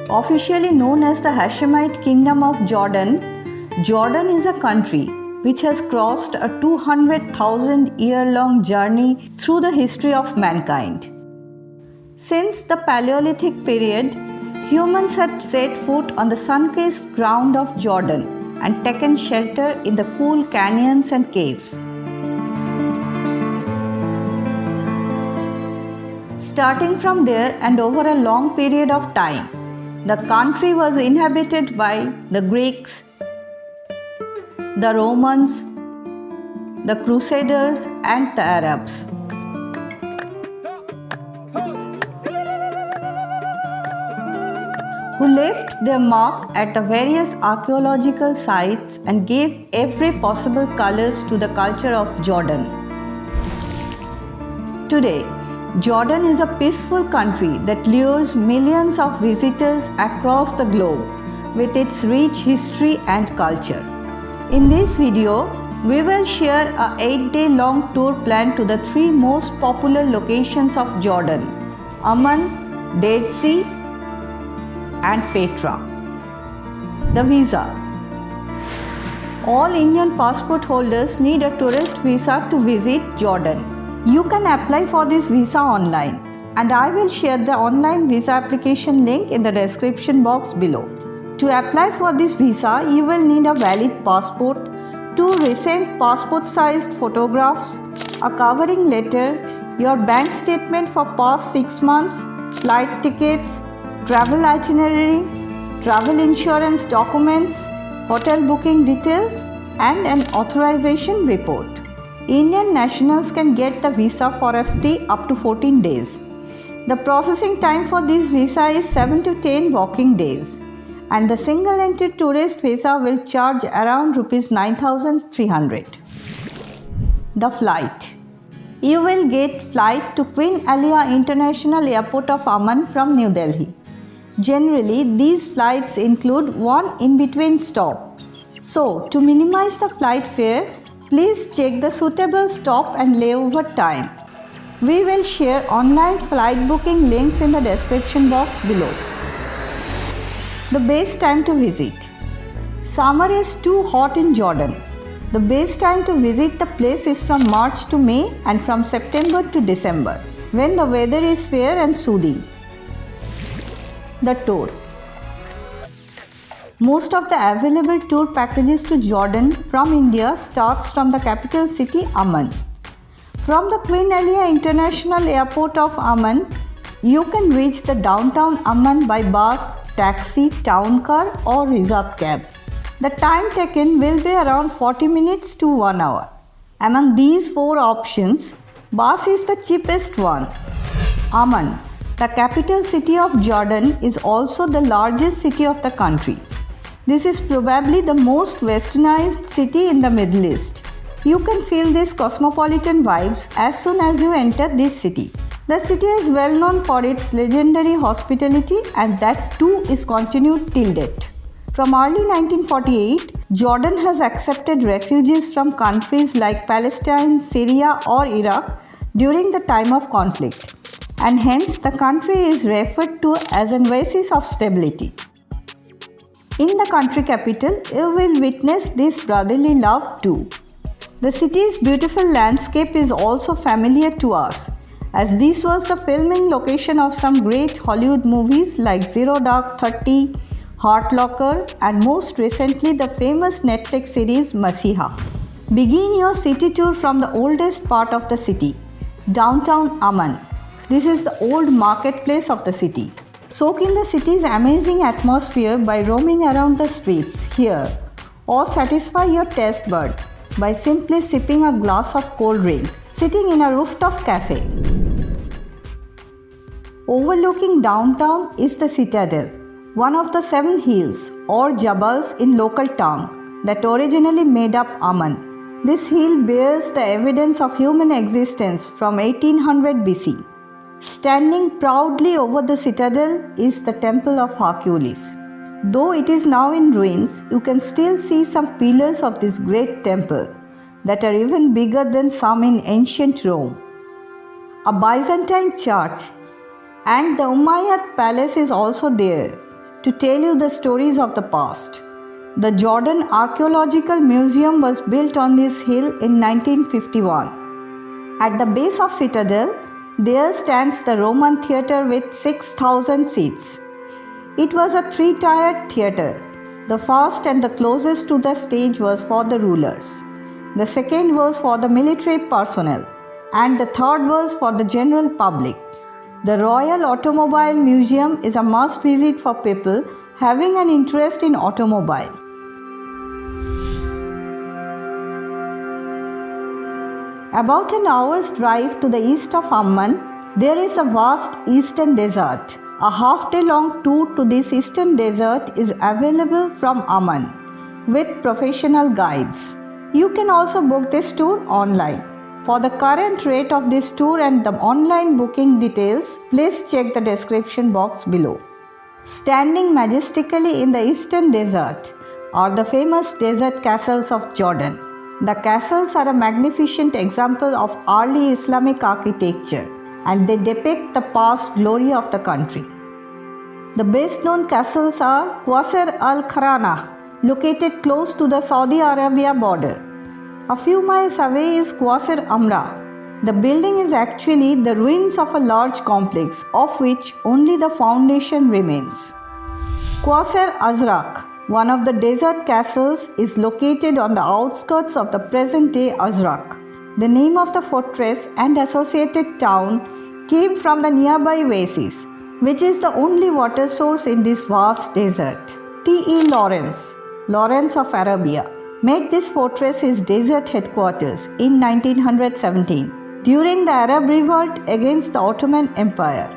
Officially known as the Hashemite Kingdom of Jordan, Jordan is a country which has crossed a 200,000-year-long journey through the history of mankind. Since the Palaeolithic period, humans had set foot on the sun-kissed ground of Jordan and taken shelter in the cool canyons and caves. Starting from there and over a long period of time, the country was inhabited by the Greeks, the Romans, the Crusaders, and the Arabs. Who left their mark at the various archaeological sites and gave every possible colors to the culture of Jordan. Today, Jordan is a peaceful country that lures millions of visitors across the globe with its rich history and culture. In this video, we will share a 8-day long tour plan to the 3 most popular locations of Jordan: Amman, Dead Sea, and Petra. The visa. All Indian passport holders need a tourist visa to visit Jordan. You can apply for this visa online, and I will share the online visa application link in the description box below. To apply for this visa, you will need a valid passport, 2 recent passport-sized photographs, a covering letter, your bank statement for past 6 months, flight tickets, travel itinerary, travel insurance documents, hotel booking details, and an authorization report. Indian nationals can get the visa for a stay up to 14 days. The processing time for this visa is 7 to 10 working days, and the single-entry tourist visa will charge around Rs 9,300. The flight. You will get flight to Queen Alia International Airport of Amman from New Delhi. Generally, these flights include one in-between stop. So, to minimize the flight fare, please check the suitable stop and layover time. We will share online flight booking links in the description box below. The best time to visit. Summer is too hot in Jordan. The best time to visit the place is from March to May and from September to December, when the weather is fair and soothing. The tour. Most of the available tour packages to Jordan from India starts from the capital city Amman. From the Queen Alia International Airport of Amman, you can reach the downtown Amman by bus, taxi, town car, or reserved cab. The time taken will be around 40 minutes to 1 hour. Among these 4 options, bus is the cheapest one. Amman, the capital city of Jordan, is also the largest city of the country. This is probably the most westernized city in the Middle East. You can feel these cosmopolitan vibes as soon as you enter this city. The city is well known for its legendary hospitality, and that too is continued till date. From early 1948, Jordan has accepted refugees from countries like Palestine, Syria, or Iraq during the time of conflict, and hence the country is referred to as an oasis of stability. In the country capital, you will witness this brotherly love too. The city's beautiful landscape is also familiar to us, as this was the filming location of some great Hollywood movies like Zero Dark 30, Heart Locker, and most recently the famous Netflix series Masiha. Begin your city tour from the oldest part of the city, downtown Amman. This is the old marketplace of the city. Soak in the city's amazing atmosphere by roaming around the streets here, or satisfy your taste bud by simply sipping a glass of cold drink, sitting in a rooftop cafe. Overlooking downtown is the Citadel, one of the 7 hills or Jabals in local tongue that originally made up Amman. This hill bears the evidence of human existence from 1800 BC. Standing proudly over the citadel is the Temple of Hercules. Though it is now in ruins, you can still see some pillars of this great temple that are even bigger than some in ancient Rome. A Byzantine church And the Umayyad Palace is also there to tell you the stories of the past. The Jordan Archaeological Museum was built on this hill in 1951. At the base of Citadel, there stands the Roman theatre with 6,000 seats. It was a three-tiered theatre. The first and the closest to the stage was for the rulers. The second was for the military personnel. And the third was for the general public. The Royal Automobile Museum is a must-visit for people having an interest in automobiles. About an hour's drive to the east of Amman, there is a vast eastern desert. A half-day-long tour to this eastern desert is available from Amman with professional guides. You can also book this tour online. For the current rate of this tour and the online booking details, please check the description box below. Standing majestically in the eastern desert are the famous desert castles of Jordan. The castles are a magnificent example of early Islamic architecture and they depict the past glory of the country. The best known castles are Qasr al-Kharana, located close to the Saudi Arabia border. A few miles away is Qasr Amra. The building is actually the ruins of a large complex of which only the foundation remains. Qasr Azraq, one of the desert castles, is located on the outskirts of the present-day Azraq. The name of the fortress and associated town came from the nearby oasis, which is the only water source in this vast desert. T.E. Lawrence of Arabia, made this fortress his desert headquarters in 1917 during the Arab revolt against the Ottoman Empire.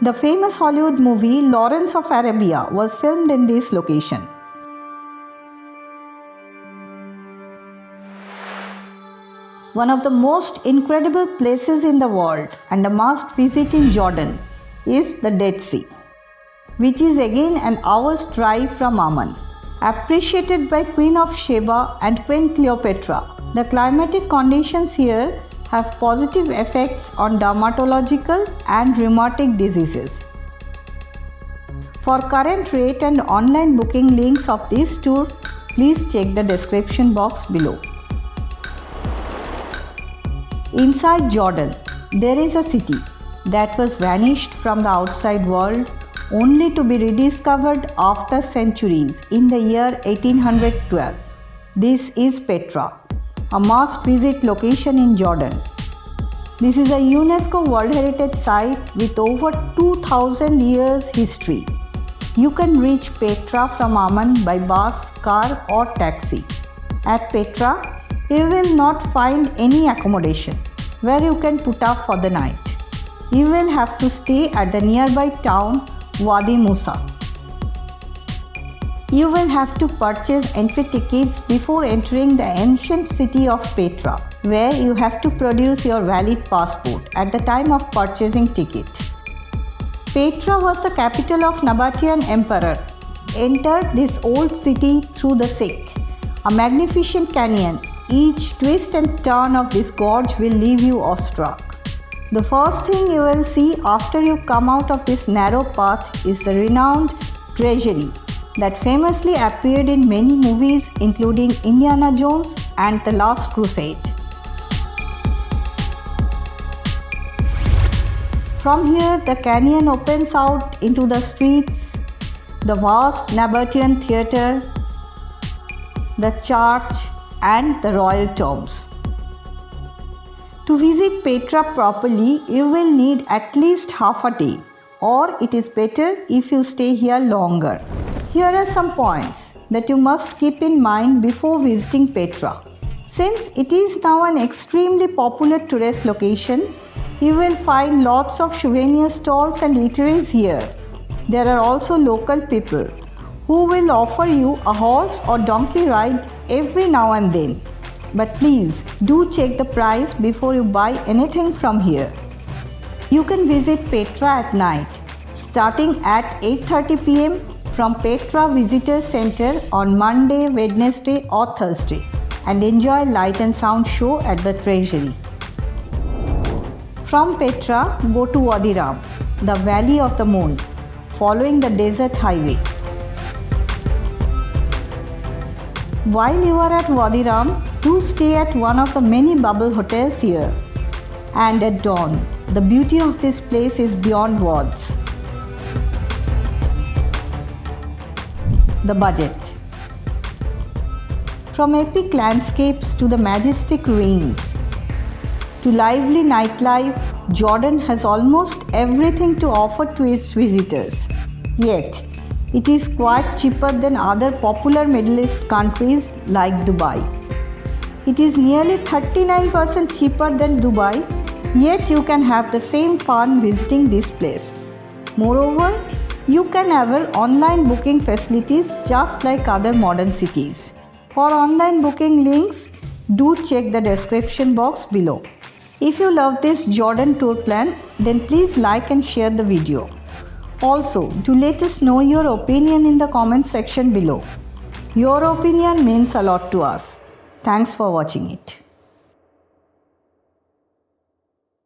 The famous Hollywood movie Lawrence of Arabia was filmed in this location. One of the most incredible places in the world and a must visit in Jordan is the Dead Sea, which is again an hour's drive from Amman. Appreciated by Queen of Sheba and Queen Cleopatra, the climatic conditions here have positive effects on dermatological and rheumatic diseases. For current rate and online booking links of this tour, please check the description box below. Inside Jordan, there is a city that was vanished from the outside world only to be rediscovered after centuries in the year 1812. This is Petra, a must-visit location in Jordan. This is a UNESCO World Heritage Site with over 2000 years history. You can reach Petra from Amman by bus, car or taxi. At Petra, you will not find any accommodation where you can put up for the night. You will have to stay at the nearby town Wadi Musa. You will have to purchase entry tickets before entering the ancient city of Petra, where you have to produce your valid passport at the time of purchasing ticket. Petra was the capital of Nabatean Emperor. Entered this old city through the Sikh, a magnificent canyon. Each twist and turn of this gorge will leave you awestruck. The first thing you will see after you come out of this narrow path is the renowned treasury that famously appeared in many movies including Indiana Jones and The Last Crusade. From here, the canyon opens out into the streets, the vast Nabatean theatre, the church, and the royal tombs. To visit Petra properly, you will need at least half a day, or it is better if you stay here longer. Here are some points that you must keep in mind before visiting Petra. Since it is now an extremely popular tourist location, you will find lots of souvenir stalls and eateries here. There are also local people who will offer you a horse or donkey ride every now and then. But please do check the price before you buy anything from here. You can visit Petra at night, starting at 8:30 p.m. from Petra Visitor Center on Monday, Wednesday or Thursday, and enjoy light and sound show at the treasury. From Petra, go to Wadi Rum, the Valley of the Moon, following the desert highway. While you are at Wadi Rum, do stay at one of the many bubble hotels here. And at dawn, the beauty of this place is beyond words. The budget. From epic landscapes to the majestic ruins, to lively nightlife, Jordan has almost everything to offer to its visitors. Yet, it is quite cheaper than other popular Middle East countries like Dubai. It is nearly 39% cheaper than Dubai, yet you can have the same fun visiting this place. Moreover, you can avail online booking facilities just like other modern cities. For online booking links, do check the description box below. If you love this Jordan tour plan, then please like and share the video. Also, do let us know your opinion in the comment section below. Your opinion means a lot to us. Thanks for watching it.